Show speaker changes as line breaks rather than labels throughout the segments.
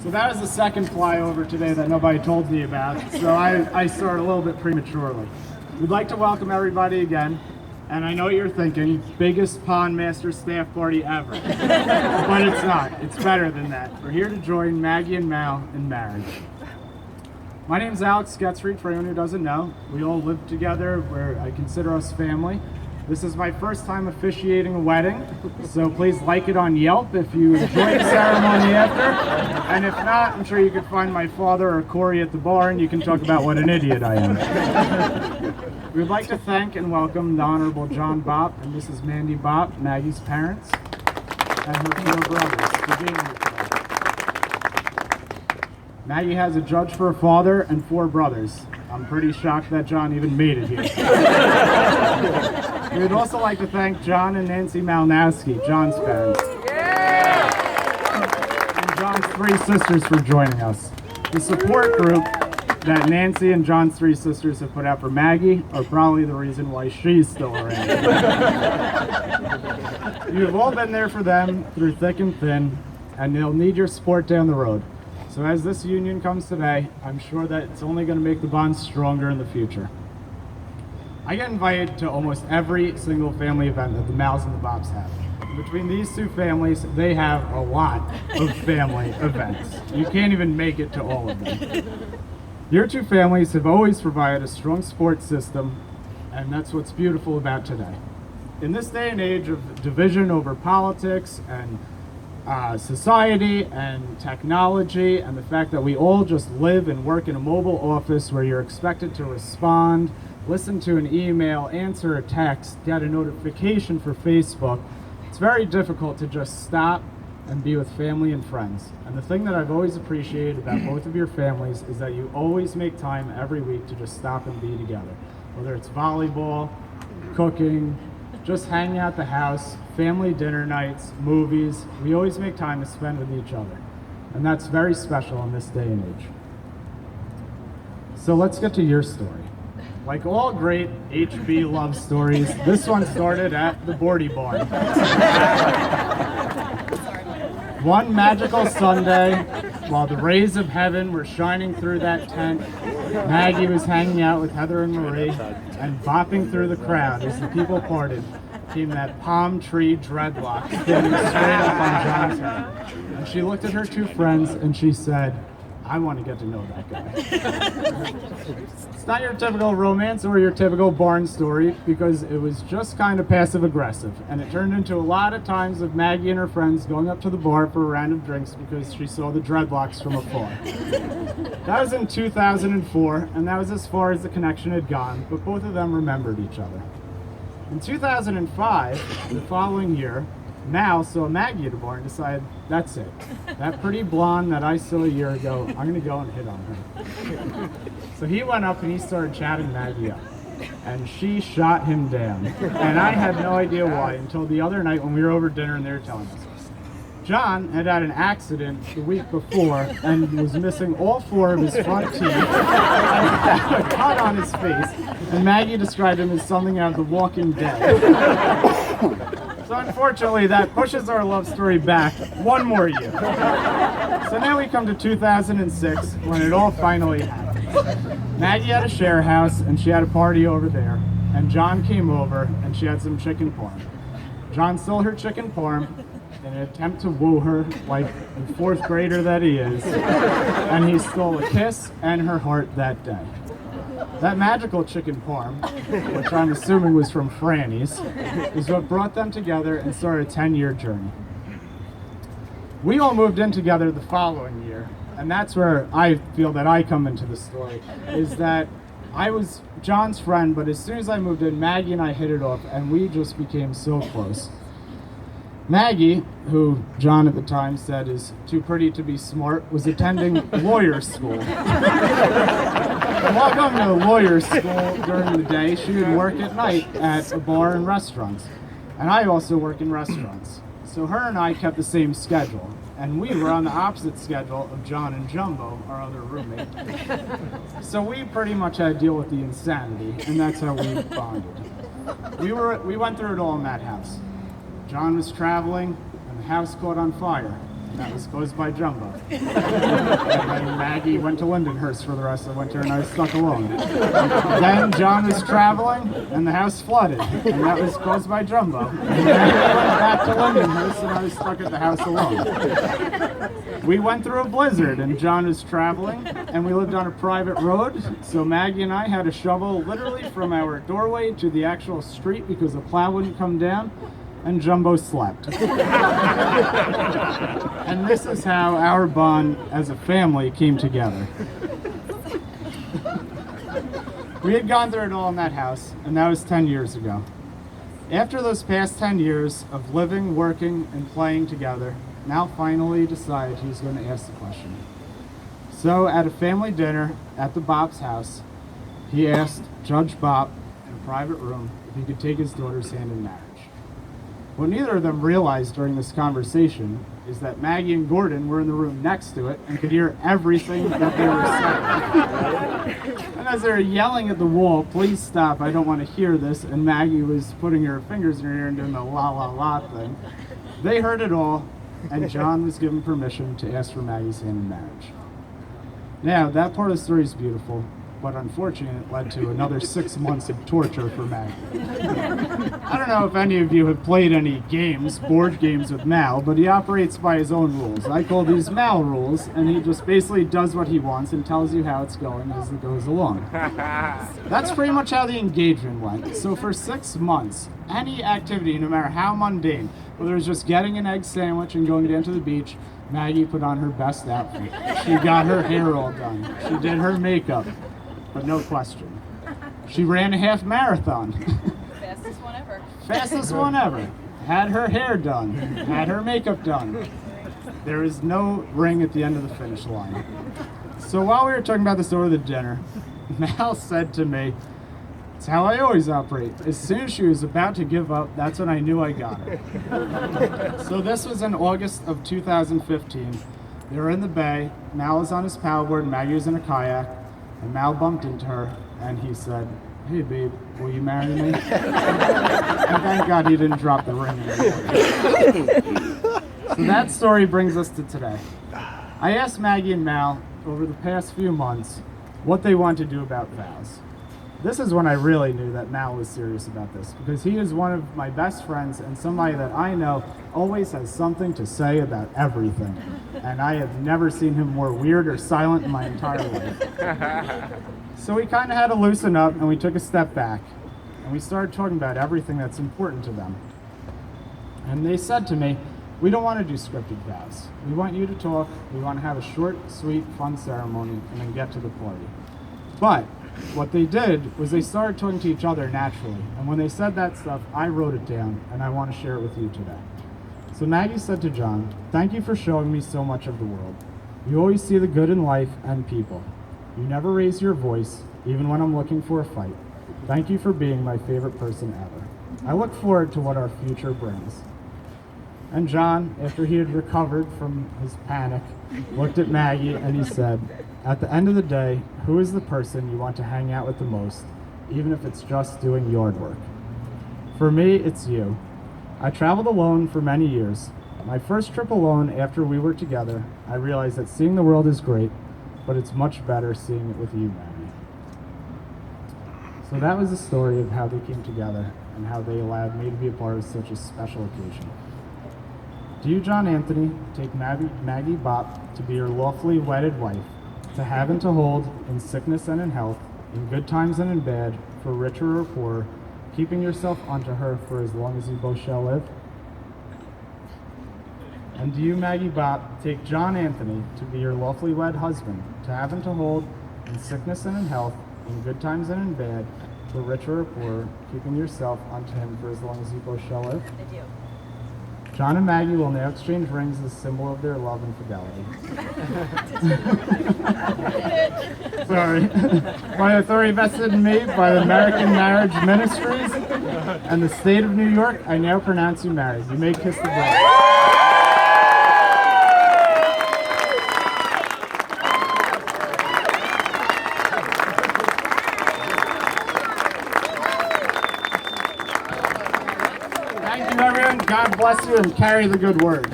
So that was the second flyover today that nobody told me about, so I started a little bit prematurely. We'd like to welcome everybody again, and I know what you're thinking, biggest Pond Master staff party ever. But it's not, it's better than that. We're here to join Maggie and Mal in marriage. My name's Alex Getzfried, for anyone who doesn't know. We all live together, where I consider us family. This is my first time officiating a wedding, so please like it on Yelp if you enjoy the ceremony after. And if not, I'm sure you could find my father or Corey at the bar and you can talk about what an idiot I am. We would like to thank and welcome the Honorable John Bopp and Mrs. Mandy Bopp, Maggie's parents, and her 4 brothers for being here today. Maggie has a judge for a father and 4 brothers. I'm pretty shocked that John even made it here. We would also like to thank John and Nancy Malnowski, John's parents, and John's 3 sisters for joining us. The support group that Nancy and John's 3 sisters have put out for Maggie are probably the reason why she's still around. You have all been there for them through thick and thin, and they'll need your support down the road. So as this union comes today, I'm sure that it's only going to make the bond stronger in the future. I get invited to almost every single family event that the Mals and the Bopps have. Between these 2 families, they have a lot of family events. You can't even make it to all of them. Your 2 families have always provided a strong support system, and that's what's beautiful about today. In this day and age of division over politics and society and technology, and the fact that we all just live and work in a mobile office where you're expected to respond, listen to an email, answer a text, get a notification for Facebook, it's very difficult to just stop and be with family and friends. And the thing that I've always appreciated about both of your families is that you always make time every week to just stop and be together. Whether it's volleyball, cooking, just hanging out the house, family dinner nights, movies, we always make time to spend with each other. And that's very special in this day and age. So let's get to your story. Like all great HB love stories, this one started at the Bordy Barn. One magical Sunday, while the rays of heaven were shining through that tent, Maggie was hanging out with Heather and Marie, and bopping through the crowd as the people parted came that palm tree dreadlock standing straight up on John's head. And she looked at her 2 friends and she said, I want to get to know that guy. It's not your typical romance or your typical barn story, because it was just kind of passive-aggressive, and it turned into a lot of times of Maggie and her friends going up to the bar for a round of drinks because she saw the dreadlocks from afar. That was in 2004, and that was as far as the connection had gone, but both of them remembered each other. In 2005, the following year, Mal saw Maggie at a bar and decided, that's it. That pretty blonde that I saw a year ago, I'm going to go and hit on her. So he went up and he started chatting Maggie up. And she shot him down. And I had no idea why until the other night when we were over dinner and they were telling us. John had had an accident the week before and was missing all 4 of his front teeth and had a cut on his face. And Maggie described him as something out of The Walking Dead. So unfortunately, that pushes our love story back 1 more year. So now we come to 2006, when it all finally happened. Maggie had a share house, and she had a party over there, and John came over, and she had some chicken parm. John stole her chicken parm in an attempt to woo her, like the 4th grader that he is, and he stole a kiss and her heart that day. That magical chicken parm, which I'm assuming was from Franny's, is what brought them together and started a 10-year journey. We all moved in together the following year, and that's where I feel that I come into the story, is that I was John's friend, but as soon as I moved in, Maggie and I hit it off, and we just became so close. Maggie, who John at the time said is too pretty to be smart, was attending lawyer school. And while going to lawyer school during the day, she would work at night at a bar and restaurants. And I also work in restaurants. So her and I kept the same schedule. And we were on the opposite schedule of John and Jumbo, our other roommate. So we pretty much had to deal with the insanity, and that's how we bonded. We went through it all in that house. John was traveling, and the house caught on fire. and that was closed by Jumbo. And then Maggie went to Lindenhurst for the rest of the winter, and I was stuck alone. Then John was traveling, and the house flooded, and that was closed by Jumbo. And then we went back to Lindenhurst, and I was stuck at the house alone. We went through a blizzard, and John was traveling, and we lived on a private road, so Maggie and I had to shovel literally from our doorway to the actual street because the plow wouldn't come down, and Jumbo slept. And this is how our bond as a family came together. We had gone through it all in that house, and that was 10 years ago. After those past 10 years of living, working, and playing together, Mal finally decided he was going to ask the question. So at a family dinner at the Bop's house, he asked Judge Bop in a private room if he could take his daughter's hand in marriage. What neither of them realized during this conversation is that Maggie and Gordon were in the room next to it and could hear everything that they were saying. And as they were yelling at the wall, "Please stop, I don't want to hear this," and Maggie was putting her fingers in her ear and doing the la la la thing, they heard it all, and John was given permission to ask for Maggie's hand in marriage. Now, that part of the story is beautiful, but unfortunately it led to another 6 months of torture for Maggie. I don't know if any of you have played any games, board games with Mal, but he operates by his own rules. I call these Mal rules, and he just basically does what he wants and tells you how it's going as it goes along. That's pretty much how the engagement went. So for 6 months, any activity, no matter how mundane, whether it was just getting an egg sandwich and going down to the beach, Maggie put on her best outfit. She got her hair all done. She did her makeup. But no question. She ran a half marathon.
Fastest one ever.
Fastest one ever. Had her hair done. Had her makeup done. There is no ring at the end of the finish line. So while we were talking about this over the dinner, Mal said to me, "It's how I always operate. As soon as she was about to give up, that's when I knew I got her." So this was in August of 2015. They were in the bay. Mal was on his paddleboard, Maggie was in a kayak. And Mal bumped into her, and he said, "Hey, babe, will you marry me?" And thank God he didn't drop the ring. So that story brings us to today. I asked Maggie and Mal over the past few months what they want to do about vows. This is when I really knew that Mal was serious about this, because he is one of my best friends and somebody that I know always has something to say about everything. And I have never seen him more weird or silent in my entire life. So we kind of had to loosen up, and we took a step back, and we started talking about everything that's important to them. And they said to me, "We don't want to do scripted vows. We want you to talk. We want to have a short, sweet, fun ceremony, and then get to the party." But what they did was they started talking to each other naturally. And when they said that stuff, I wrote it down, and I want to share it with you today. So Maggie said to John, "Thank you for showing me so much of the world. You always see the good in life and people. You never raise your voice, even when I'm looking for a fight. Thank you for being my favorite person ever. I look forward to what our future brings." And John, after he had recovered from his panic, looked at Maggie and he said, "At the end of the day, who is the person you want to hang out with the most, even if it's just doing yard work? For me, it's you. I traveled alone for many years. My first trip alone after we were together, I realized that seeing the world is great, but it's much better seeing it with you, Maggie." So that was the story of how they came together and how they allowed me to be a part of such a special occasion. Do you, John Anthony, take Maggie Bop to be your lawfully wedded wife, to have and to hold in sickness and in health, in good times and in bad, for richer or poorer, keeping yourself unto her for as long as you both shall live? And do you, Maggie Bop, take John Anthony to be your lawfully wed husband, to have and to hold in sickness and in health, in good times and in bad, for richer or poorer, keeping yourself unto him for as long as you both shall live?
I do.
John and Maggie will now exchange rings as a symbol of their love and fidelity. Sorry. By authority vested in me by the American Marriage Ministries and the state of New York, I now pronounce you married. You may kiss the bride. Thank you, everyone. God bless you and carry the good word.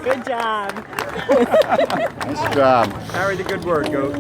Good job.
Nice job.
Carry the good word, Goat.